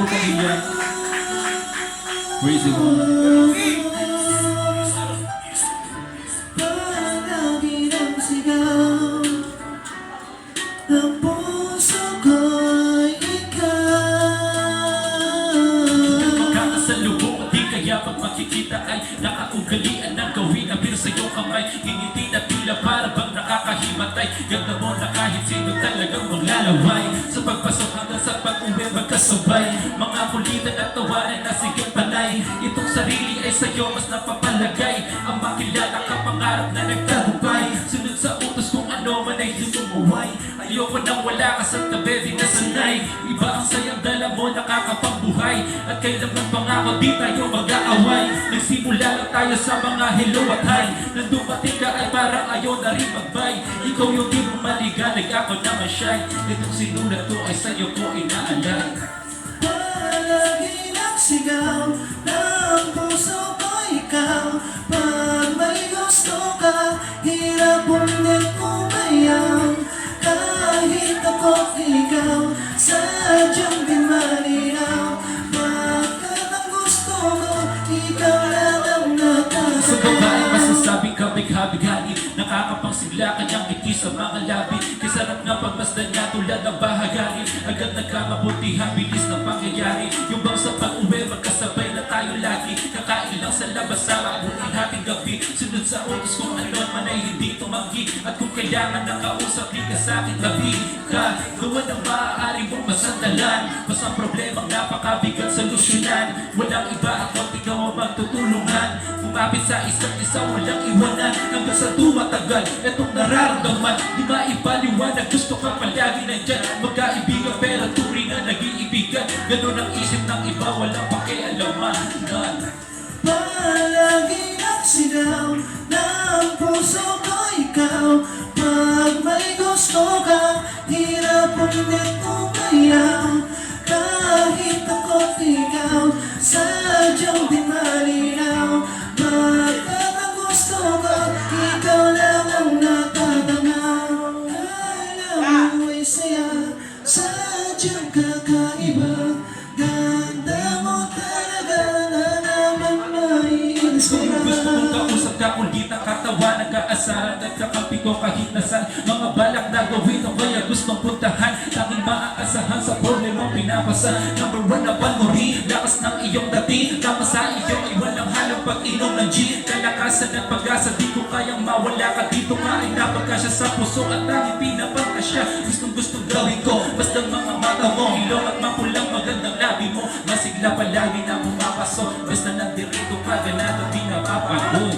Puro pamilya. Crazy one. Palagi ng sigaw ng puso ko'y ikaw. Magkakasalubong, di kaya pag makikita ay nakaugalian ng gawin na bir sa'yo kamay. Ngingiti na tila para bang nakakahimatay. Ganda mo na kahit sino talagang maglalaway. Sa pagpasok hanggang sa pag-uwi magkasabay. Mga kulitan at tawanan na sige panay. Itong sarili ay sa'yo mas napapalagay. Ang makilala ka pangarap na nagtagumpay. Sunod sa utos kung ano man ay lumumuhay. Ayoko nang wala ka sa tabi, di nasanay. Iba ang sayang dala mo, nakakapagbuhay. At kailan ng pangako, di tayo mag-aaway. Nagsimula lang tayo sa mga hello at hi. Nang dumating ka ay parang ayaw na rin mag-bye. Ikaw yung di mo maligalig, ako naman shy. Itong sinulat ko ay sa'yo ko inaalay. Palagi nagsigaw ng puso ko ikaw. Pag may gusto ka, hirap ulit umayaw. Kahit ako ikaw, sadyang di malinaw. Bakit ang gusto ko, ikaw lang ang Sa babae natatawa. masasabing kabig-habig-hagi. Nakakapangsigla kanyang ngiti sa mga labi. Kisarap nga pagmasdan niya tulad ng bahagari. Agad nagkamabutihan, bilis ng pangyayari. Yung bang sa pag-uwi, magkasabay na tayo lagi. Kakain lang sa labas sa abutin hating gabi. Sunod sa utos kung ano man ay hindi tumanggi. At kung kailangan nakausap, di ka sa akin tabi ka. Gawa ng maaari mong masandalan. Mas ang problemang napakabigat solusyonan. Walang iba at wag ikaw ang magtutulungan. Kumapit sa isa't isa, walang iwanan. Hanggang sa tumatagal, etong nararamdaman. Di maipaliwanag, gusto ka palagi nandyan. Magkaibigan pero turingan, nag-iibigan. Ganun ang isip ng iba, walang pakialaman. Palagi nagsigaw ng puso ko ikaw. Pag may gusto ka, hirap ulit umayaw. Kahit ako ikaw, sadyang di malinaw. Bakit ang gusto ko, ikaw lang ang natatanaw. Alam mo ay saya, sadyang kakaiba. Ganda mo talaga na naman Kung gusto maiinspira. mong kausap ka, kulit ang katawan, nag-aasaran, nagkakampi ko kahit nasan. Mga balak na gawin o kaya gustong puntahan. Tanging maaasahan sa problema pinapasa. Number one na panuri, lakas ng iyong dating. Tama sa iyo ay walang halang pag-inom ng gin. Kalakasan at pag-asa, di ko kayang mawala ka dito nga ay napagkasya sa puso at tanging pinapagkasya. Gustong gawin ko, basta mga mata mo, ilong at mapulang magandang labi mo. Masigla palagi na pumapasok, basta nandirito ka, ganado di napapagod.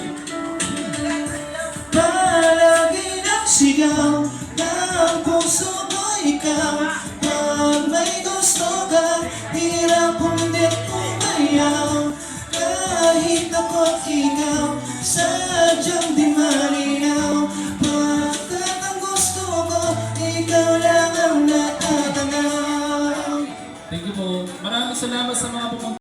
Palagi nagsigaw ng puso ko ikaw. Pag may gusto ka, hirap ulit umayaw. Kahit ako ikaw, sadyang di malinaw. Bakit ang gusto ko, ikaw lang ang natatanaw. Thank you po. Maraming salamat sa mga pumunta.